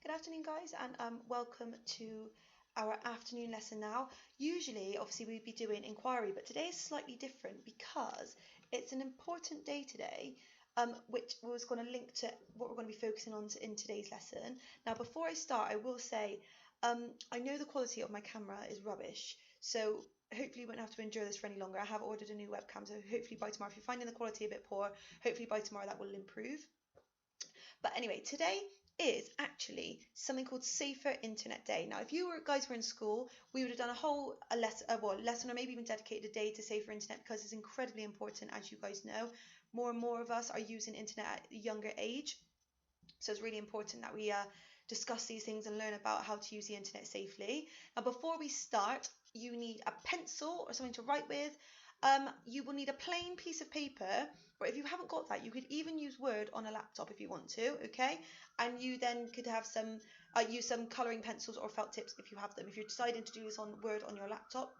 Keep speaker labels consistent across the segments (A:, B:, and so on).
A: Good afternoon, guys, and welcome to our afternoon lesson now. Usually, obviously, we'd be doing inquiry, but today is slightly different because it's an important day today, which was going to link to what we're going to be focusing on in today's lesson. Now, before I start, I will say I know the quality of my camera is rubbish, so hopefully you won't have to endure this for any longer. I have ordered a new webcam, so hopefully by tomorrow, if you're finding the quality a bit poor, hopefully by tomorrow that will improve. But anyway, today is actually something called Safer Internet Day. Now, if you guys were in school, we would have done a whole lesson or maybe even dedicated a day to safer internet because it's incredibly important, as you guys know. More and more of us are using internet at a younger age. So it's really important that we discuss these things and learn about how to use the internet safely. Now, before we start, you need a pencil or something to write with. You will need a plain piece of paper, or if you haven't got that, you could even use Word on a laptop if you want to, okay? And you then could have use some colouring pencils or felt tips if you have them. If you're deciding to do this on Word on your laptop,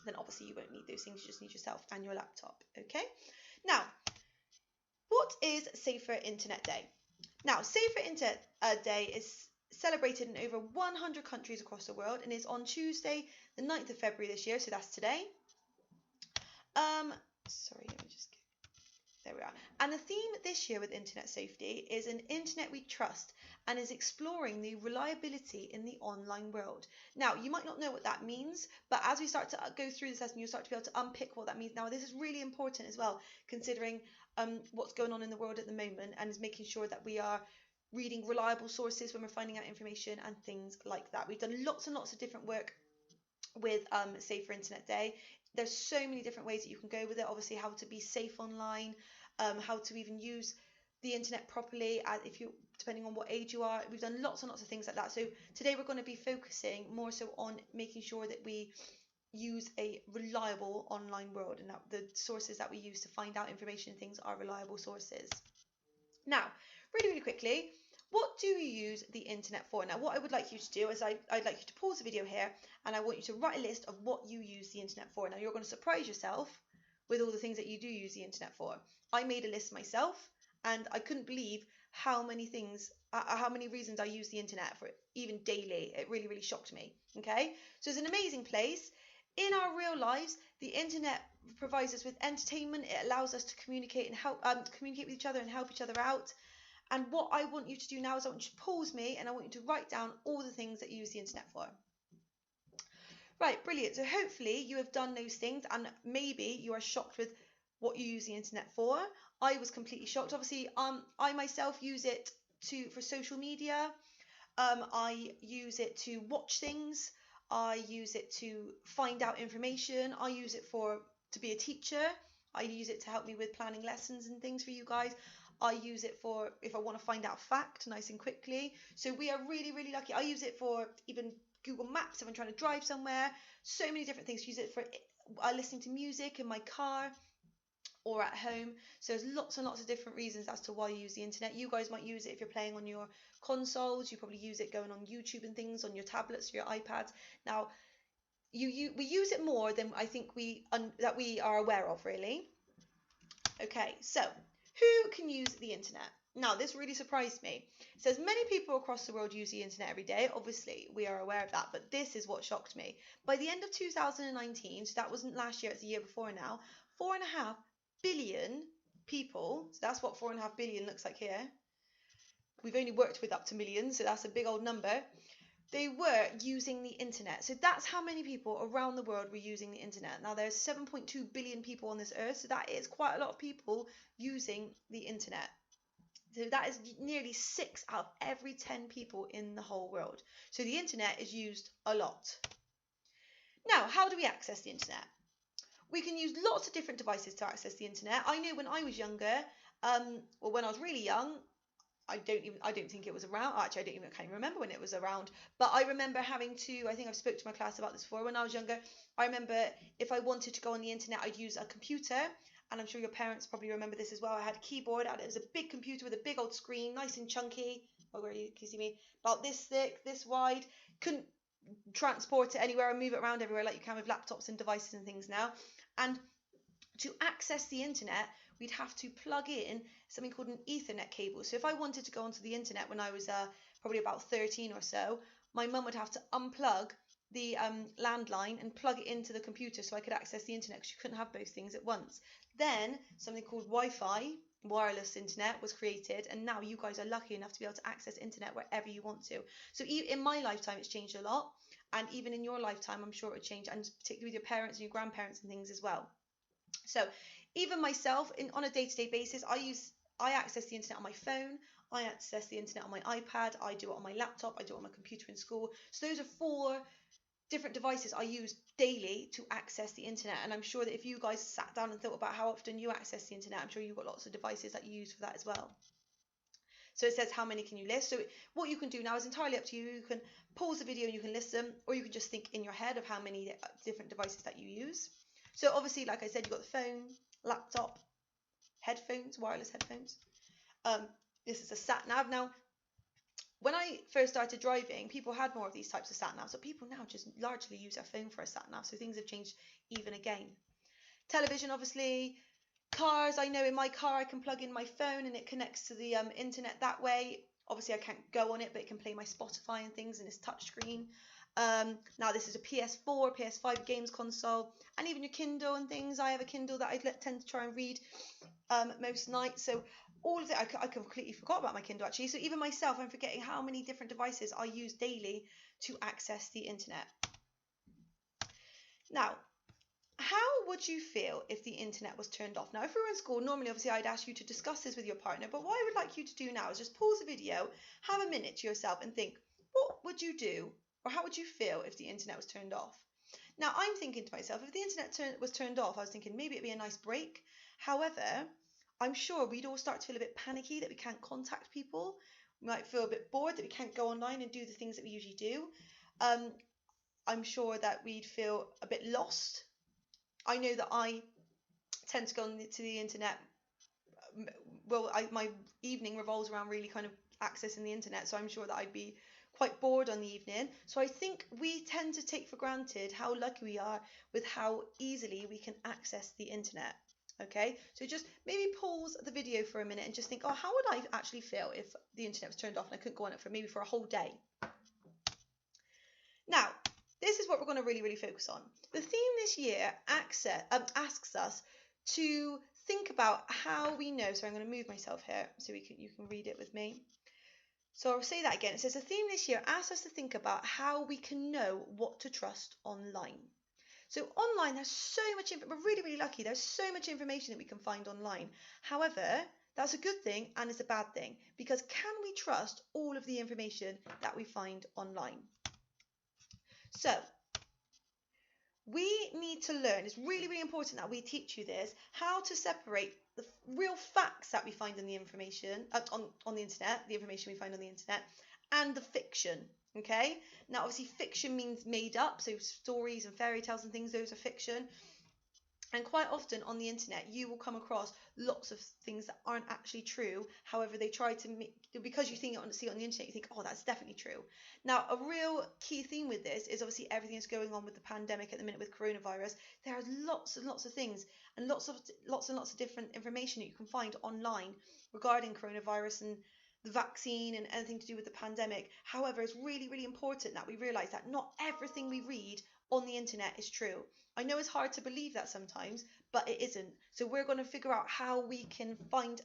A: then obviously you won't need those things, you just need yourself and your laptop, okay? Now, what is Safer Internet Day? Now, Safer Internet Day is celebrated in over 100 countries across the world and is on Tuesday, the 9th of February this year, so that's today. Sorry, let me just get, there we are. And the theme this year with internet safety is an internet we trust and is exploring the reliability in the online world. Now, you might not know what that means, but as we start to go through this lesson, you'll start to be able to unpick what that means. Now, this is really important as well, considering what's going on in the world at the moment, and is making sure that we are reading reliable sources when we're finding out information and things like that. We've done lots and lots of different work with Safer Internet Day. There's so many different ways that you can go with it. Obviously, how to be safe online, how to even use the internet properly, if you depending on what age you are. We've done lots and lots of things like that. So today we're going to be focusing more so on making sure that we use a reliable online world and that the sources that we use to find out information and things are reliable sources. Now, really quickly, what do you use the internet for? Now, what I would like you to do is I'd like you to pause the video here and I want you to write a list of what you use the internet for. Now, you're going to surprise yourself with all the things that you do use the internet for. I made a list myself and I couldn't believe how many things, how many reasons I use the internet for, even daily. It really, really shocked me. Okay, so it's an amazing place. In our real lives, the internet provides us with entertainment. It allows us to communicate and help communicate with each other and help each other out. And what I want you to do now is I want you to pause me and I want you to write down all the things that you use the internet for. Right, brilliant. So hopefully you have done those things and maybe you are shocked with what you use the internet for. I was completely shocked. Obviously, I myself use it for social media. I use it to watch things. I use it to find out information. I use it to be a teacher. I use it to help me with planning lessons and things for you guys. I use it for if I want to find out a fact nice and quickly. So we are really, really lucky. I use it for even Google Maps if I'm trying to drive somewhere. So many different things. Use it for listening to music in my car or at home. So there's lots and lots of different reasons as to why you use the internet. You guys might use it if you're playing on your consoles. You probably use it going on YouTube and things on your tablets or your iPads. Now, we use it more than I think that we are aware of, really. Okay, so who can use the internet? Now, this really surprised me. It says many people across the world use the internet every day. Obviously, we are aware of that, but this is what shocked me. By the end of 2019, so that wasn't last year, it's the year before now, 4.5 billion people, so that's what 4.5 billion looks like here. We've only worked with up to millions, so that's a big old number. They were using the internet. So that's how many people around the world were using the internet. Now there's 7.2 billion people on this earth, so that is quite a lot of people using the internet. So that is nearly 6 out of every 10 people in the whole world. So the internet is used a lot. Now, how do we access the internet? We can use lots of different devices to access the internet. I know when I was younger, or when I was really young, I don't think it was around. Actually, I can't even remember when it was around. But I remember having to, I think I've spoke to my class about this before. When I was younger, I remember if I wanted to go on the internet, I'd use a computer. And I'm sure your parents probably remember this as well. I had a keyboard and it was a big computer with a big old screen, nice and chunky. Oh, where are you? Can you see me? About this thick, this wide. Couldn't transport it anywhere and move it around everywhere like you can with laptops and devices and things now. And to access the internet, we'd have to plug in something called an Ethernet cable. So if I wanted to go onto the internet when I was probably about 13 or so, my mum would have to unplug the landline and plug it into the computer so I could access the internet, because you couldn't have both things at once. Then something called Wi-Fi, wireless internet, was created, and now you guys are lucky enough to be able to access internet wherever you want to. So in my lifetime, it's changed a lot, and even in your lifetime, I'm sure it would change, and particularly with your parents and your grandparents and things as well. So even myself, on a day-to-day basis, I access the internet on my phone, I access the internet on my iPad, I do it on my laptop, I do it on my computer in school. So those are 4 different devices I use daily to access the internet. And I'm sure that if you guys sat down and thought about how often you access the internet, I'm sure you've got lots of devices that you use for that as well. So it says how many can you list. So what you can do now is entirely up to you. You can pause the video and you can listen, or you can just think in your head of how many different devices that you use. So obviously, like I said, you've got the phone, laptop, headphones, wireless headphones. This is a sat nav. Now, when I first started driving, people had more of these types of sat navs, but people now just largely use their phone for a sat nav. So things have changed even again. Television, obviously. Cars, I know in my car I can plug in my phone and it connects to the internet that way. Obviously I can't go on it, but it can play my Spotify and things, and it's touchscreen. Now this is a PS4, PS5 games console, and even your Kindle and things. I have a Kindle that I tend to try and read most nights. So all of it, I completely forgot about my Kindle actually. So even myself, I'm forgetting how many different devices I use daily to access the internet. Now, how would you feel if the internet was turned off? Now, if we were in school, normally, obviously, I'd ask you to discuss this with your partner, but what I would like you to do now is just pause the video, have a minute to yourself and think, what would you do, or how would you feel if the internet was turned off? Now, I'm thinking to myself, if the internet was turned off, I was thinking maybe it'd be a nice break. However, I'm sure we'd all start to feel a bit panicky that we can't contact people. We might feel a bit bored that we can't go online and do the things that we usually do. I'm sure that we'd feel a bit lost. I know that I tend to go to the internet. Well, my evening revolves around really kind of accessing the internet, so I'm sure that I'd be quite bored on the evening. So I think we tend to take for granted how lucky we are with how easily we can access the internet. Okay, so just maybe pause the video for a minute and just think, oh, how would I actually feel if the internet was turned off and I couldn't go on it for maybe for a whole day? Now, this is what we're going to really focus on. The theme this year asks us to think about how we know. So I'm going to move myself here so you can read it with me. So I'll say that again. It says the theme this year asks us to think about how we can know what to trust online. So online, there's so much. We're really lucky. There's so much information that we can find online. However, that's a good thing and it's a bad thing, because can we trust all of the information that we find online? So we need to learn, it's really important that we teach you this, how to separate the real facts that we find in the information on the internet, the information we find on the internet, and the fiction. Okay, now obviously fiction means made up, so stories and fairy tales and things, those are fiction. And quite often on the internet, you will come across lots of things that aren't actually true. However, they try to make, because you see it on the internet, you think, oh, that's definitely true. Now, a real key theme with this is obviously everything that's going on with the pandemic at the minute with coronavirus. There are lots and lots of things and lots of different information that you can find online regarding coronavirus and the vaccine and anything to do with the pandemic. However, it's really important that we realize that not everything we read on the internet is true. I know it's hard to believe that sometimes, but it isn't. So we're going to figure out how we can find,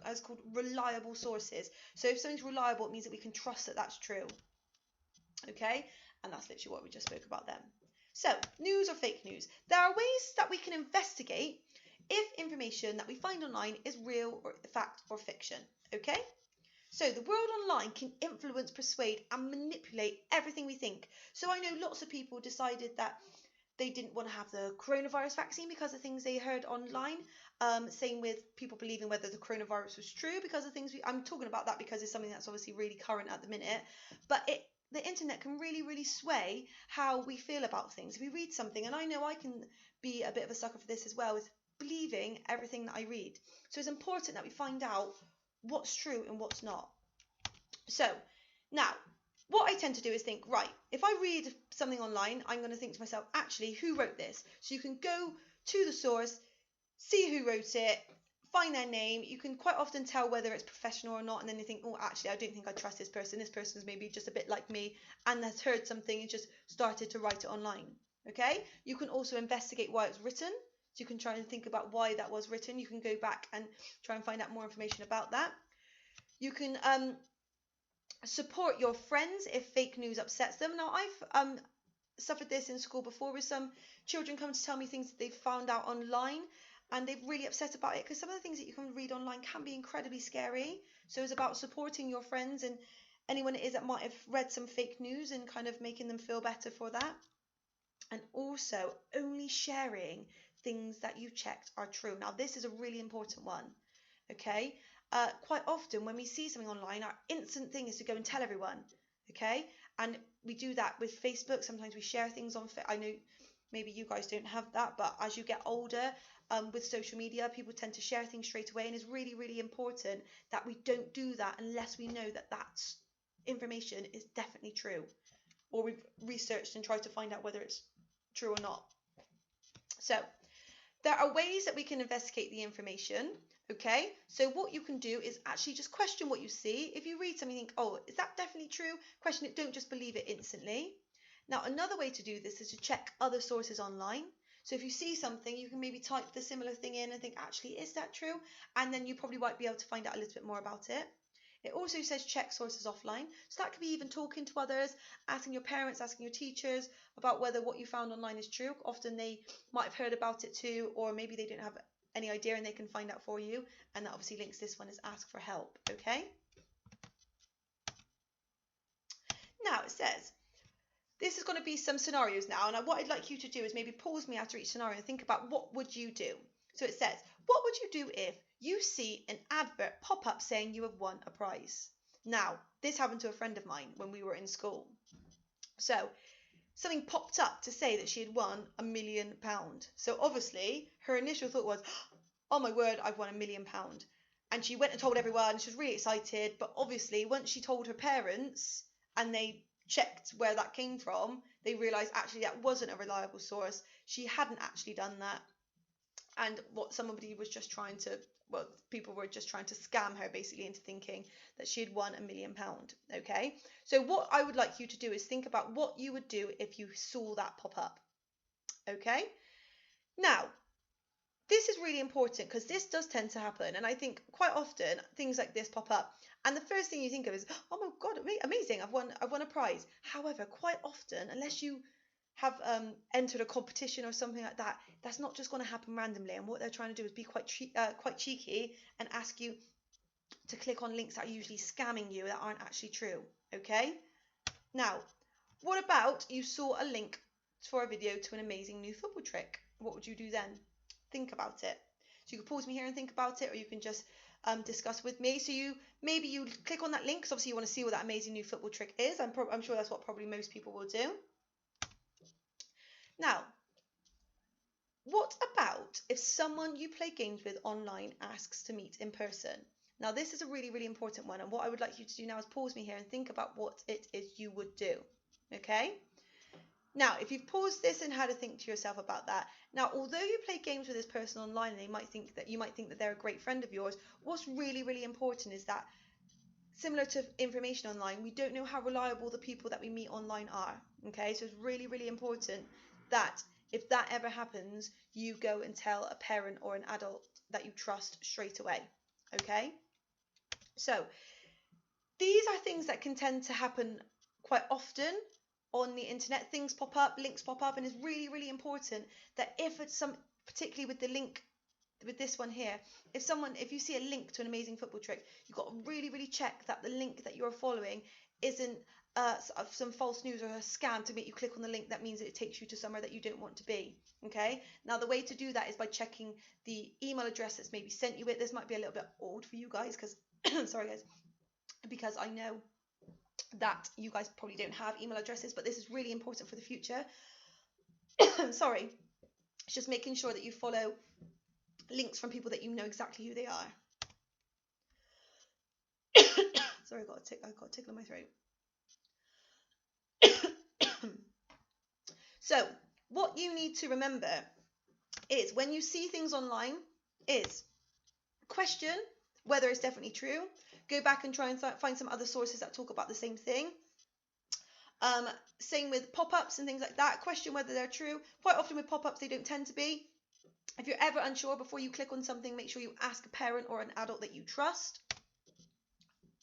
A: as called, reliable sources. So if something's reliable, it means that we can trust that that's true. Okay, and that's literally what we just spoke about then. So news or fake news. There are ways that we can investigate if information that we find online is real or fact or fiction. Okay. So the world online can influence, persuade and manipulate everything we think. So I know lots of people decided that they didn't want to have the coronavirus vaccine because of things they heard online. Same with people believing whether the coronavirus was true because of things. I'm talking about that because it's something that's obviously really current at the minute. But the internet can really sway how we feel about things. If we read something, and I know I can be a bit of a sucker for this as well, with believing everything that I read. So it's important that we find out what's true and what's not. So now what I tend to do is think, right, if I read something online, I'm going to think to myself, actually, who wrote this? So you can go to the source, see who wrote it, find their name. You can quite often tell whether it's professional or not, and then you think, oh, actually, I don't think I trust this person. This person's maybe just a bit like me and has heard something and just started to write it online. Okay? You can also investigate why it's written. So you can try and think about why that was written. You can go back and try and find out more information about that. You can support your friends if fake news upsets them. Now, I've suffered this in school before with some children come to tell me things that they've found out online and they're really upset about it, because some of the things that you can read online can be incredibly scary. So it's about supporting your friends and anyone it is that might have read some fake news and kind of making them feel better for that. And also only sharing things that you checked are true. Now, this is a really important one. Okay, quite often when we see something online, our instant thing is to go and tell everyone. Okay, and we do that with Facebook. Sometimes we share things on I know maybe you guys don't have that, but as you get older, with social media, people tend to share things straight away, and it's really, really important that we don't do that unless we know that that information is definitely true, or we've researched and tried to find out whether it's true or not. So there are ways that we can investigate the information. Okay, so what you can do is actually just question what you see. If you read something, think, oh, is that definitely true? Question it, don't just believe it instantly. Now, another way to do this is to check other sources online. So if you see something, you can maybe type the similar thing in and think, actually, is that true? And then you probably might be able to find out a little bit more about it. It also says check sources offline. So that could be even talking to others, asking your parents, asking your teachers about whether what you found online is true. Often they might have heard about it too, or maybe they didn't have any idea and they can find out for you. And that obviously links this one as ask for help. Okay. Now it says, this is going to be some scenarios now. And what I'd like you to do is maybe pause me after each scenario and think about what would you do. So it says, what would you do if you see an advert pop up saying you have won a prize? Now, this happened to a friend of mine when we were in school. So something popped up to say that she had won £1 million. So obviously her initial thought was, oh my word, I've won £1 million. And she went and told everyone, she was really excited. But obviously once she told her parents and they checked where that came from, they realized actually that wasn't a reliable source. She hadn't actually done that. And what somebody was just trying to, well, people were just trying to scam her basically into thinking that she had won £1 million. Okay, so what I would like you to do is think about what you would do if you saw that pop up. Okay, now this is really important because this does tend to happen, and I think quite often things like this pop up and the first thing you think of is, oh my god, amazing, I've won a prize. However, quite often, unless you have entered a competition or something like that, that's not just going to happen randomly. And what they're trying to do is be quite cheeky and ask you to click on links that are usually scamming you, that aren't actually true. Okay, now what about you saw a link for a video to an amazing new football trick? What would you do then? Think about it. So you can pause me here and think about it, or you can just discuss with me. So you click on that link because obviously you want to see what that amazing new football trick is. I'm sure that's what probably most people will do. Now, what about if someone you play games with online asks to meet in person? Now, this is a really, really important one. And what I would like you to do now is pause me here and think about what it is you would do. Okay? Now, if you've paused this and had to think to yourself about that, now, although you play games with this person online and you might think that they're a great friend of yours, what's really, really important is that, similar to information online, we don't know how reliable the people that we meet online are. Okay? So it's really, really important that if that ever happens, you go and tell a parent or an adult that you trust straight away. Okay? So these are things that can tend to happen quite often on the internet. Things pop up, links pop up, and it's really, really important that if it's particularly with the link, with this one here, if you see a link to an amazing football trick, you've got to really, really check that the link that you're following isn't some false news or a scam to make you click on the link. That means that it takes you to somewhere that you don't want to be. Okay, now the way to do that is by checking the email address that's maybe sent you it. This might be a little bit old for you guys because sorry guys, because I know that you guys probably don't have email addresses, but this is really important for the future. Sorry, it's just making sure that you follow links from people that you know exactly who they are. Sorry, I got a tickle in my throat. So what you need to remember is when you see things online is question whether it's definitely true. Go back and try and find some other sources that talk about the same thing. Same with pop-ups and things like that. Question whether they're true. Quite often with pop-ups, they don't tend to be. If you're ever unsure, before you click on something, make sure you ask a parent or an adult that you trust.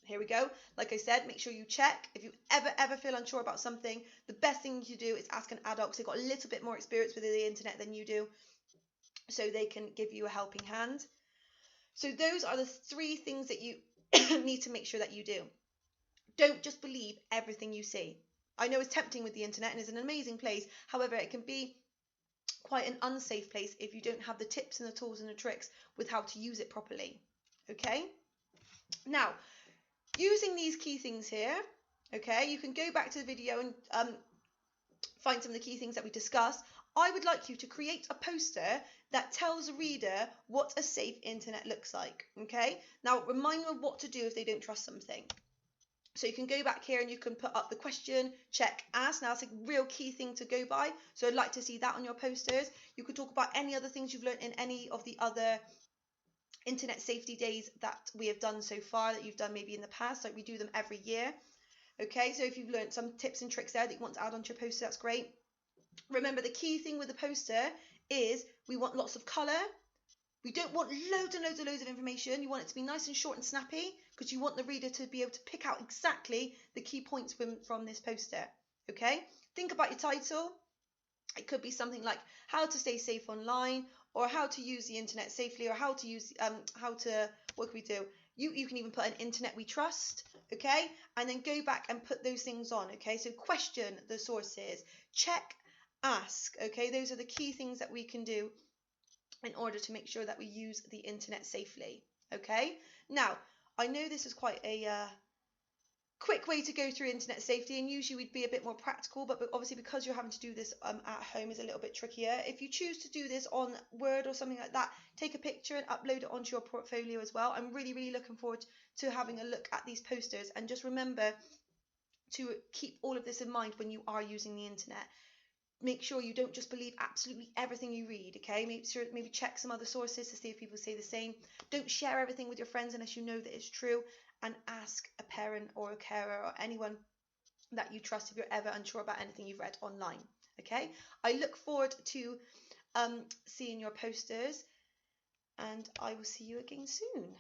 A: Here we go. Like I said, make sure you check. If you ever feel unsure about something, the best thing to do is ask an adult, because they've got a little bit more experience with the internet than you do, so they can give you a helping hand. So those are the 3 things that you need to make sure that you do. Don't just believe everything you see. I know it's tempting with the internet and it's an amazing place. However, it can be quite an unsafe place if you don't have the tips and the tools and the tricks with how to use it properly. Okay? Now, using these key things here, okay, you can go back to the video and find some of the key things that we discussed. I would like you to create a poster that tells a reader what a safe internet looks like. Okay? Now, remind them of what to do if they don't trust something. So you can go back here and you can put up the question, check, ask. Now, that's a real key thing to go by. So I'd like to see that on your posters. You could talk about any other things you've learned in any of the other internet safety days that we have done so far, that you've done maybe in the past. Like we do them every year. Okay, so if you've learned some tips and tricks there that you want to add onto your poster, that's great. Remember, the key thing with the poster is we want lots of colour. We don't want loads and loads and loads of information. You want it to be nice and short and snappy, because you want the reader to be able to pick out exactly the key points from this poster. Okay? Think about your title. It could be something like how to stay safe online, or how to use the internet safely, or how to use what can we do? You can even put an internet we trust, okay? And then go back and put those things on, okay? So question the sources, check, ask, okay? Those are the key things that we can do in order to make sure that we use the internet safely. Okay, now I know this is quite a quick way to go through internet safety, and usually we'd be a bit more practical, but obviously because you're having to do this at home is a little bit trickier. If you choose to do this on Word or something like that, take a picture and upload it onto your portfolio as well. I'm really looking forward to having a look at these posters, and just remember to keep all of this in mind when you are using the internet. Make sure you don't just believe absolutely everything you read, okay? Maybe check some other sources to see if people say the same. Don't share everything with your friends unless you know that it's true, and ask a parent or a carer or anyone that you trust if you're ever unsure about anything you've read online, okay? I look forward to seeing your posters, and I will see you again soon.